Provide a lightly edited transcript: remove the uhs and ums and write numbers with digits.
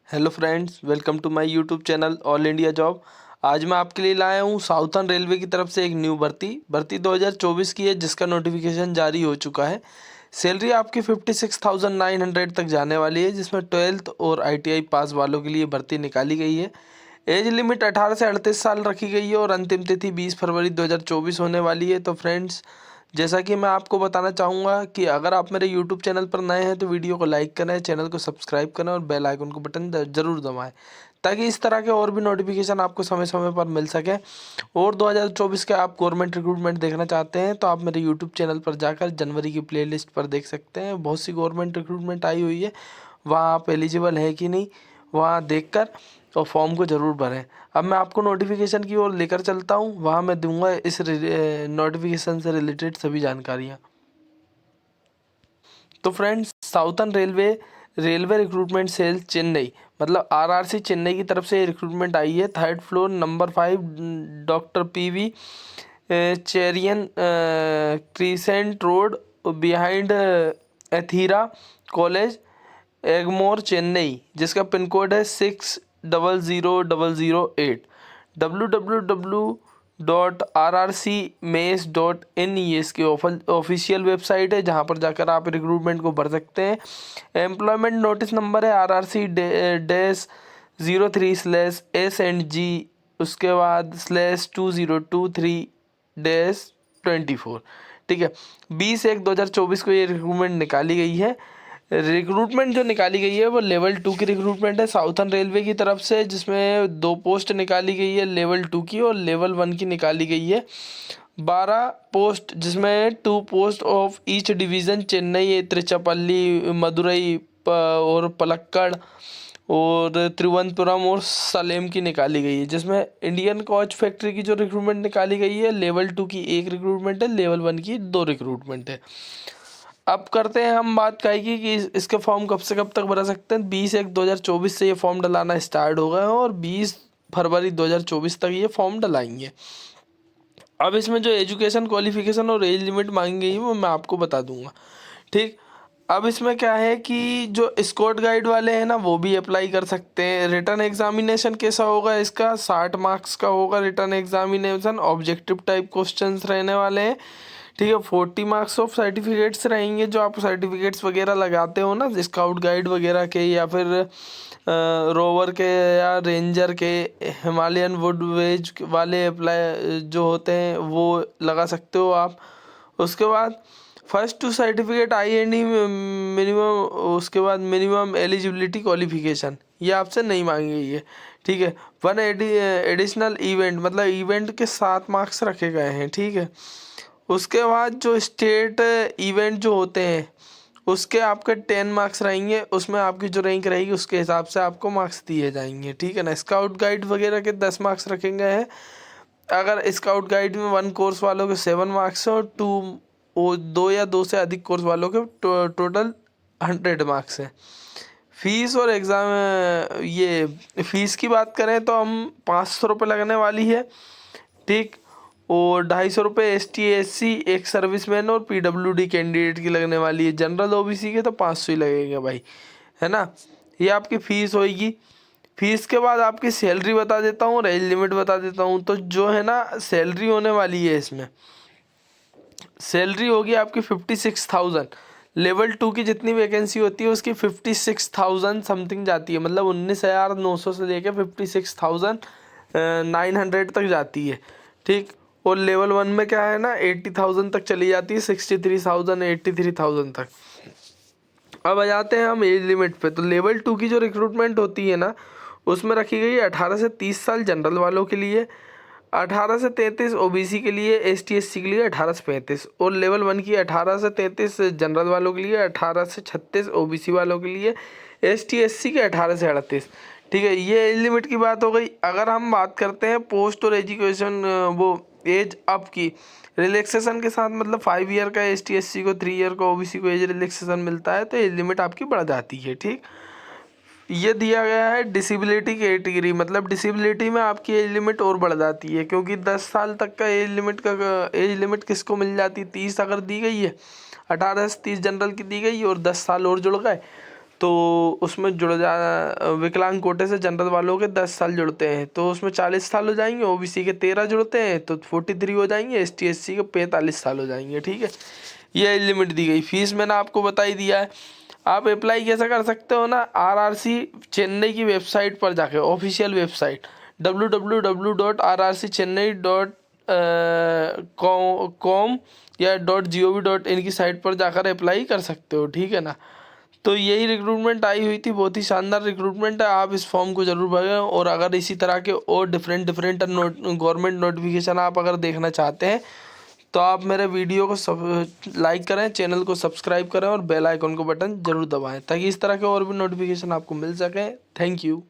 Hello friends, welcome to my YouTube channel all India job. आज मैं आपके लिए लाया हूँ साउथर्न रेलवे की तरफ से एक न्यू भर्ती 2024 की है, जिसका नोटिफिकेशन जारी हो चुका है। सैलरी आपकी 56,900 तक जाने वाली है, जिसमें 12th और ITI पास वालों के लिए भर्ती निकाली गई है। एज लिमिट 18 से 38 साल रखी गई है और अंतिम तिथि 20 फरवरी 2024 होने वाली है। तो फ्रेंड्स, जैसा कि मैं आपको बताना चाहूँगा कि अगर आप मेरे यूट्यूब चैनल पर नए हैं तो वीडियो को लाइक करें, चैनल को सब्सक्राइब करें और बेल आइकन को बटन ज़रूर दबाएं, ताकि इस तरह के और भी नोटिफिकेशन आपको समय समय पर मिल सके। और 2024 के आप गवर्नमेंट रिक्रूटमेंट देखना चाहते हैं तो आप मेरे यूट्यूब चैनल पर जाकर जनवरी की प्लेलिस्ट पर देख सकते हैं। बहुत सी गवर्नमेंट रिक्रूटमेंट आई हुई है, वहाँ आप एलिजिबल है कि नहीं वहाँ देखकर और फॉर्म को ज़रूर भरें। अब मैं आपको नोटिफिकेशन की ओर लेकर चलता हूँ, वहाँ मैं दूंगा इस नोटिफिकेशन से रिलेटेड सभी जानकारियाँ। तो friends, southern railway recruitment cell Chennai मतलब RRC चेन्नई की तरफ से रिक्रूटमेंट आई है। 3rd floor number 5 doctor PV Cherian crescent road behind Ethiraj college Egmore Chennai, जिसका पिन कोड है 600008। www.rrcmace.in ये इसकी ऑफिशियल वेबसाइट है, जहाँ पर जाकर आप रिक्रूटमेंट को भर सकते हैं। एम्प्लॉयमेंट नोटिस नंबर है RRC-03/S&G, उसके बाद /2023-24। ठीक है, 20/1/2024 को ये रिक्रूटमेंट निकाली गई है। रिक्रूटमेंट जो निकाली गई है वो लेवल 2 की रिक्रूटमेंट है साउथर्न रेलवे की तरफ से, जिसमें 2 पोस्ट निकाली गई है लेवल 2 की, और लेवल 1 की निकाली गई है 12 पोस्ट, जिसमें 2 post of each division Chennai, Tiruchirappalli, Madurai और पलक्कड़ और तिरुवनंतपुरम और सलेम की निकाली गई है। जिसमें इंडियन कोच फैक्ट्री की जो रिक्रूटमेंट निकाली गई है लेवल 2 की 1 रिक्रूटमेंट है, लेवल 1 की 2 रिक्रूटमेंट है। अब करते हैं हम बात कहेगी कि इसके फॉर्म कब से कब तक भरा सकते हैं। 20/1/2024 से ये फॉर्म डलाना स्टार्ट हो गए हैं और 20 फरवरी 2024 तक ये फॉर्म डलाएंगे। अब इसमें जो एजुकेशन क्वालिफिकेशन और एज लिमिट मांगी गई है वो मैं आपको बता दूंगा। ठीक, अब इसमें क्या है कि जो स्कॉट गाइड वाले हैं ना, वो भी अप्लाई कर सकते हैं। रिटर्न एग्जामिनेशन कैसा होगा इसका, 60 मार्क्स का होगा return examination. Objective type questions रहने वाले हैं। ठीक है, 40 मार्क्स ऑफ सर्टिफिकेट्स रहेंगे, जो आप सर्टिफिकेट्स वगैरह लगाते हो ना स्काउट गाइड वगैरह के, या फिर रोवर के या रेंजर के, हिमालयन वुडवेज वाले अप्लाई जो होते हैं वो लगा सकते हो आप। उसके बाद first to certificate IND minimum, उसके बाद मिनिमम एलिजिबिलिटी क्वालिफिकेशन ये आपसे नहीं मांगी गई है। ठीक है, 1 एडिशनल इवेंट मतलब इवेंट के 7 मार्क्स रखे गए हैं। ठीक है, उसके बाद जो स्टेट इवेंट जो होते हैं उसके आपके 10 मार्क्स रहेंगे, उसमें आपकी जो रैंक रहेगी उसके हिसाब से आपको मार्क्स दिए जाएंगे। ठीक है ना, स्काउट गाइड वगैरह के 10 मार्क्स रखे गए हैं। अगर स्काउट गाइड में 1 कोर्स वालों के 7 मार्क्स हैं और 2 या 2 से अधिक कोर्स वालों के टोटल 100 मार्क्स हैं। फीस और एग्ज़ाम ये फीस की बात करें तो हम 500 रुपये लगने वाली है। ठीक, और 250 रुपये ST SC एक सर्विसमैन और PWD कैंडिडेट की लगने वाली है। जनरल OBC के तो 500 ही लगेगा भाई, है ना। ये आपकी फ़ीस होएगी। फीस के बाद आपकी सैलरी बता देता हूँ और एज लिमिट बता देता हूँ। तो जो है ना सैलरी होने वाली है, इसमें सैलरी होगी आपकी 56,000। लेवल 2 की जितनी वैकेंसी होती है उसकी 56,000 समथिंग जाती है, मतलब 19,900 से लेकर 56,900 तक जाती है। ठीक, और लेवल 1 में क्या है ना 80,000 तक चली जाती है, 63,000 83,000 तक। अब आ जाते हैं हम एज लिमिट पे। तो लेवल 2 की जो रिक्रूटमेंट होती है ना उसमें रखी गई है 18 से 30 साल जनरल वालों के लिए, 18 से 33 OBC के लिए, ST SC के लिए 18 से 35, और लेवल 1 की 18 से 33 जनरल वालों के लिए, 18 से 36 OBC वालों के लिए, ST SC के 18 से 38। ठीक है, ये एज लिमिट की बात हो गई। अगर हम बात करते हैं पोस्ट और एजुकेशन वो एज अप की रिलैक्सेशन के साथ, मतलब 5 ईयर का ST SC को, 3 ईयर का OBC को एज रिलैक्सेशन मिलता है, तो एज लिमिट आपकी बढ़ जाती है। ठीक, ये दिया गया है डिसेबिलिटी कैटेगरी, मतलब डिसेबिलिटी में आपकी एज लिमिट और बढ़ जाती है, क्योंकि 10 साल तक का एज लिमिट किसको मिल जाती है, 30 अगर दी गई है, 18 से 30 जनरल की दी गई और 10 साल और जुड़ गए तो उसमें जुड़ जा विकलांग कोटे से जनरल वालों के 10 साल जुड़ते हैं तो उसमें 40 साल हो जाएंगे, ओबीसी के 13 जुड़ते हैं तो 43 हो जाएंगे, ST SC के 45 साल हो जाएंगे। ठीक है, ये लिमिट दी गई। फीस मैंने आपको बता ही दिया है। आप अप्लाई कैसे कर सकते हो ना, RRC चेन्नई की वेबसाइट पर जाके, ऑफिशियल वेबसाइट www.rrcchennai.com या .gov.in की साइट पर जाकर अप्लाई कर सकते हो। ठीक है ना, तो यही रिक्रूटमेंट आई हुई थी, बहुत ही शानदार रिक्रूटमेंट है। आप इस फॉर्म को जरूर भरें, और अगर इसी तरह के और डिफरेंट गवर्नमेंट नोटिफिकेशन आप अगर देखना चाहते हैं तो आप मेरे वीडियो को लाइक करें, चैनल को सब्सक्राइब करें और बेल आइकन को बटन जरूर दबाएं ताकि इस तरह के और भी नोटिफिकेशन आपको मिल सकें। Thank you.